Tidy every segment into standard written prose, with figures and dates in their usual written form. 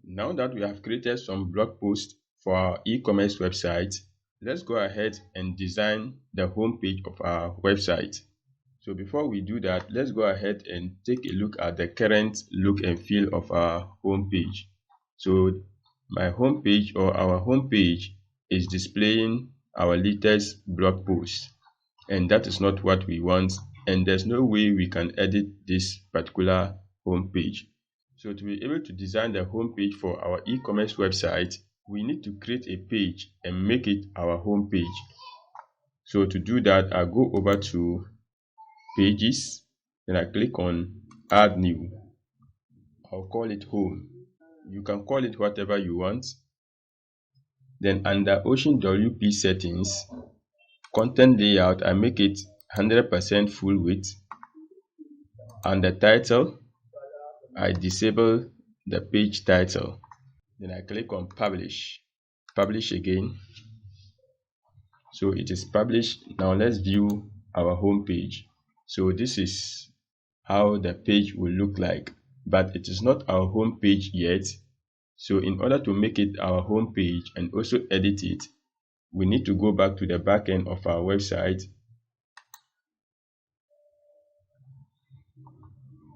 Now that we have created some blog posts for our e-commerce website, let's go ahead and design the home page of our website. So before we do that, let's go ahead and take a look at the current look and feel of our home page. So my home page or our home page is displaying our latest blog post, and that is not what we want, and there's no way we can edit this particular home page. So to be able to design the home page for our e-commerce website, we need to create a page and make it our home page. So to do that, I'll go over to pages, then I click on add new. I'll call it home. You can call it whatever you want. Then under Ocean WP settings, content layout, I make it 100% full width. Under title, I disable the page title. Then I click on publish. Publish again. So it is published. Now let's view our home page. So this is how the page will look like, but it is not our home page yet. So in order to make it our home page and also edit it, we need to go back to the back end of our website,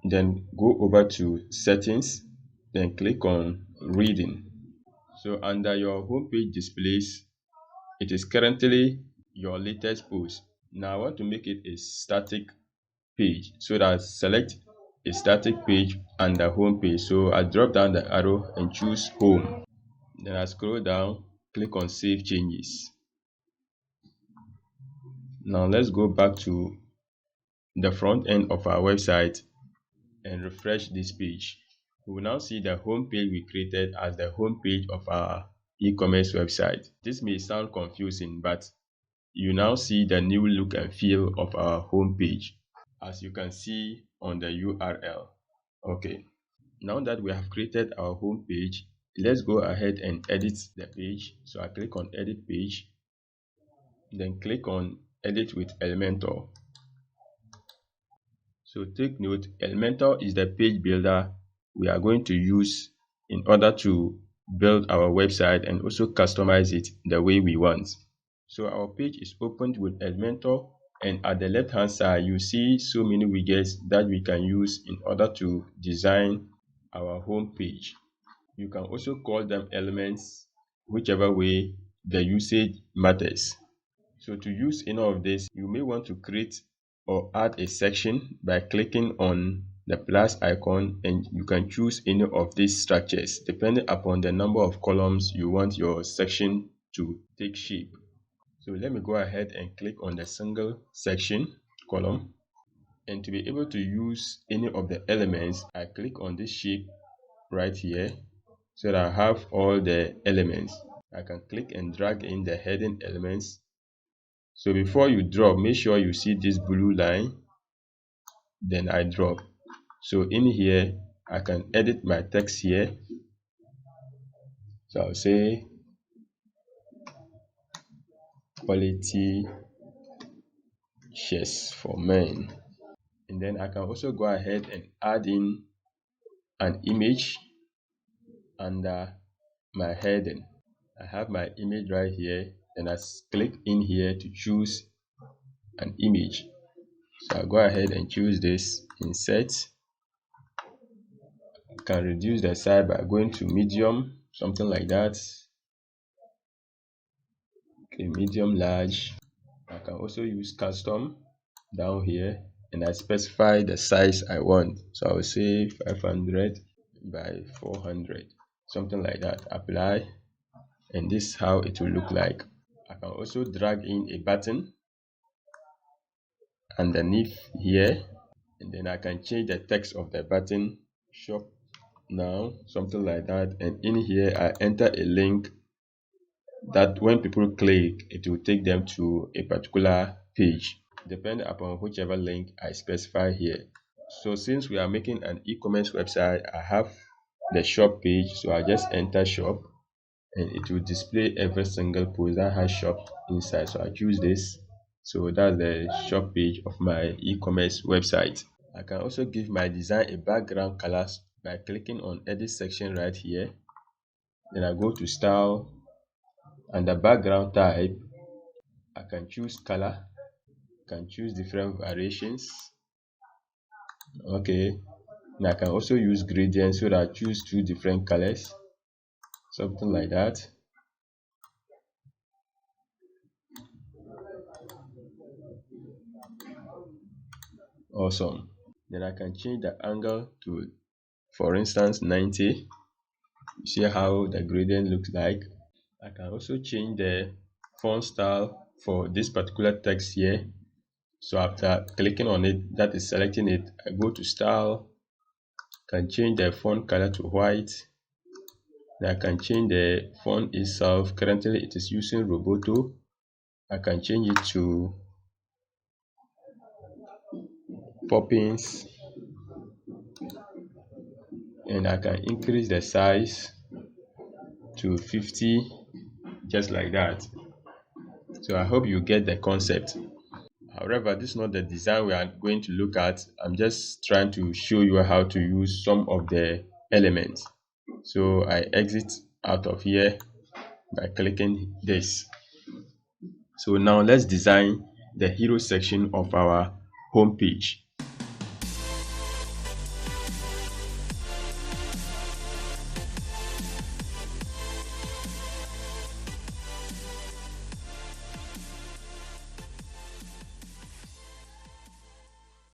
then go over to settings, then click on reading. So under your home page displays, it is currently your latest post. Now I want to make it a static page, so that select a static page under home page. So I drop down the arrow and choose home. Then I scroll down, click on save changes. Now let's go back to the front end of our website and refresh this page. We will now see the home page we created as the home page of our e-commerce website. This may sound confusing, but you now see the new look and feel of our home page, as you can see on the URL. Okay, now that we have created our home page, let's go ahead and edit the page. So I click on edit page, then click on edit with Elementor. So take note, Elementor is the page builder we are going to use in order to build our website and also customize it the way we want. So our page is opened with Elementor, and at the left hand side you see so many widgets that we can use in order to design our home page. You can also call them elements, whichever way the usage matters. So to use any of this, you may want to create or add a section by clicking on the plus icon, and you can choose any of these structures depending upon the number of columns you want your section to take shape. So let me go ahead and click on the single section column, and to be able to use any of the elements, I click on this shape right here so that I have all the elements. I can click and drag in the heading elements. So before you drop, make sure you see this blue line, then I drop. So in here, I can edit my text here. So I'll say quality shares for men. And then I can also go ahead and add in an image under my heading. I have my image right here, and I click in here to choose an image. So I'll go ahead and choose this, insert. I can reduce the size by going to medium, something like that. Okay, medium, large. I can also use custom down here, and I specify the size I want. So I will say 500 by 400, something like that. Apply, and this is how it will look like. I can also drag in a button underneath here, and then I can change the text of the button, shop now, something like that. And in here I enter a link that when people click, it will take them to a particular page depending upon whichever link I specify here. So since we are making an e-commerce website, I have the shop page, so I just enter shop, and it will display every single post that has shop inside. So I choose this. So that's the shop page of my e-commerce website. I can also give my design a background color by clicking on edit section right here. Then I go to style, and the background type, I can choose color, can choose different variations. Okay, and I can also use gradient, so that I choose two different colors, something like that. Awesome. Then I can change the angle to, for instance, 90. You see how the gradient looks like. I can also change the font style for this particular text here. So after clicking on it, that is selecting it, I go to style, can change the font color to white. Then I can change the font itself. Currently it is using Roboto. I can change it to Poppins, and I can increase the size to 50, just like that. So I hope you get the concept. However, this is not the design we are going to look at. I'm just trying to show you how to use some of the elements. So I exit out of here by clicking this. So now let's design the hero section of our home page.